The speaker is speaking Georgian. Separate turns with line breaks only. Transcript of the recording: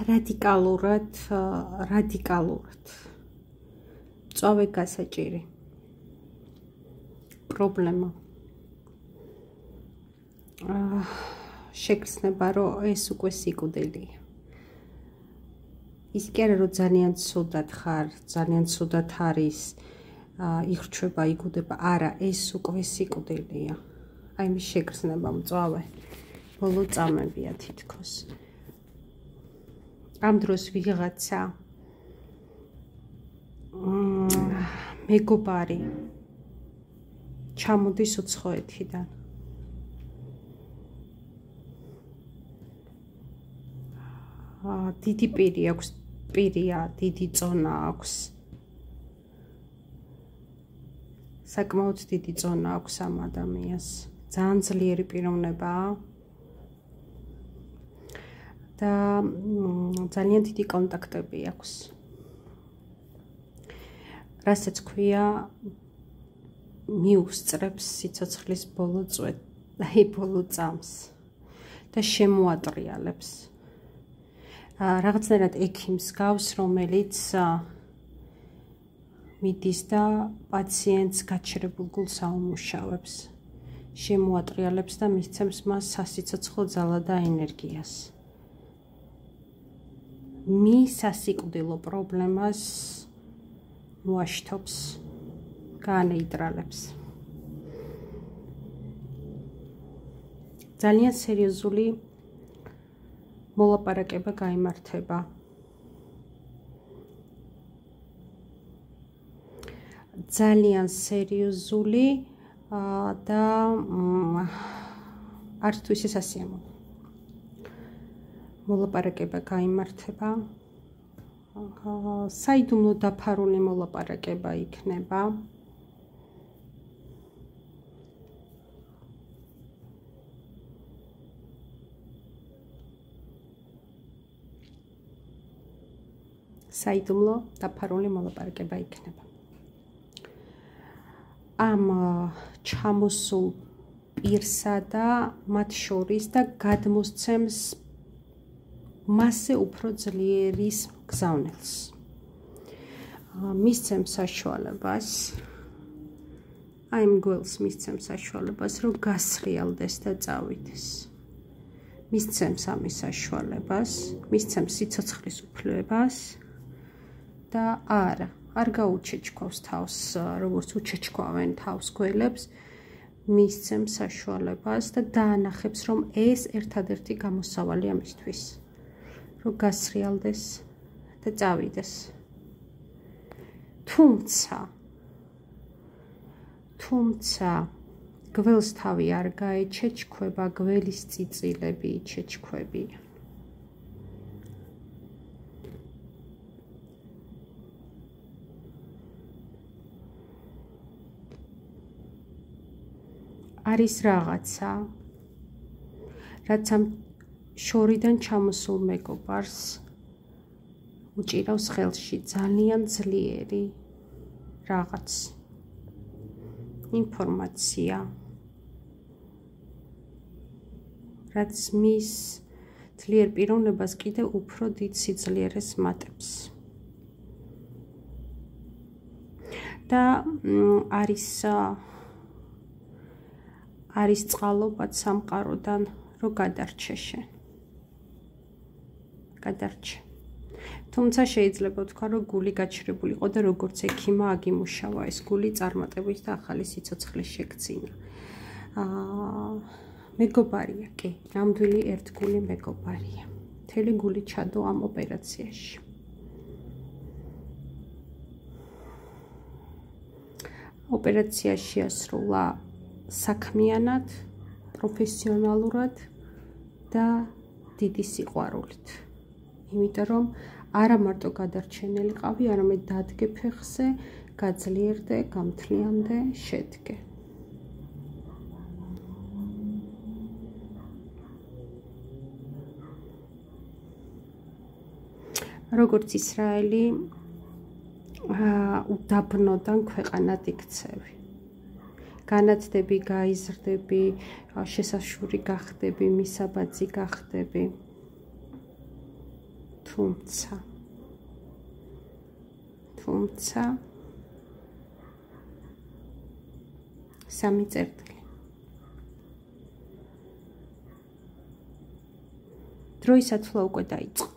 რადიკალურად წავე გასაჭირი პრობლემა შეგრძნება რომ ეს უკვე სიკვდილია ის კი არა რომ ძალიან ცუდად ხარ ძალიან ცუდად არის იღრჩება იგუდება არა ეს უკვე სიკვდილია აი მის შეგრძნება მწავე ბოლო წამებია თითქოს ამ დროს ვიღაცა მეგობარი ჩამოდის უცხოეთიდან დიდი პირი აქვს პირია დიდი წონა აქვს საკმაოდ დიდი წონა აქვს ამ ადამიანს ძალიან ძლიერი პიროვნებაა და ძალიან დიდი კონტაქტები აქვს რასაც ქვია მიუსწრებს სიცოცხლის ბოლო წვეთ აი ბოლო წამს და შემოატრიალებს რაღაცნაირად ექიმს გავს რომელიც მიდის და პაციენტს გაჩერებულ გულს აუმუშავებს შემოატრიალებს და მისცემს მას სასიცოცხლო ძალა და ენერგიას მის სასიკვდილო პრობლემას მოაშთობს გაანეიტრალებს ძალიან სერიოზული მოლაპარაკება გაიმართება ძალიან სერიოზული და არც თუ ისე სასიამოვნო მოლაპარაკება გაიმართება საიდუმლო დაფარული მოლაპარაკება იქნება საიდუმლო დაფარული მოლაპარაკება იქნება ამ ჩამოსულ პირსა და მათ შორის და გადმოსცემს მასზე უფრო ძლიერის მგზავნელს მისცემს საშუალებას აი მგველს მისცემს საშუალებას რომ გასრიალდეს და წავიდეს მისცემს ამის საშუალებას მისცემს სიცოცხლის უფლებას და არ გაუჩეჩქავს თავს როგორც უჩეჩქავენ თავს გველებს მისცემს საშუალებას და დაანახებს რომ ეს ერთადერთი გამოსავალია მისთვის რომ გასრიალდეს და წავიდეს თუმცა გველს თავი არ გაეჩეჩქვება გველის წიწილები იჩეჩქვებიან არის რაღაცა რაც ამ შორიდან ჩამოსულ მეგობარს უჭირავს ხელში ძალიან ძლიერი რაღაც ინფორმაცია რაც მის ძლიერ პიროვნებას კიდევ უფრო დიდ სიძლიერეს მატებს და არის წყალობად სამყაროდან რომ გადარჩე შენ გადარჩე თუმცა შეიძლება თქვა რომ გული გაჩერებული იყო და როგორც ექიმა აგიმუშავა ეს გული წარმატებით და ახალი სიცოცხლე შეგცინა მეგობარია კი ნამდვილი ერთგული მეგობარია მთელი გული ჩადო ამ ოპერაციაში ოპერაცია შეასრულა საქმიანად პროფესიონალურად და დიდი სიყვარულით იმიტომ რომ არა მარტო გადარჩენილიყავი არამედ დადგე ფეხზე გაძლიერდე გამთლიანდე შედგე როგორც ისრაელი უდაბნოდან ქვეყანად იქცევი განათდები, გაიზრდები, შესაშური გახდები, მისაბაძი გახდები. თუმცა სამი წერტილი. დროის ათვლა უკვე დაიწყო.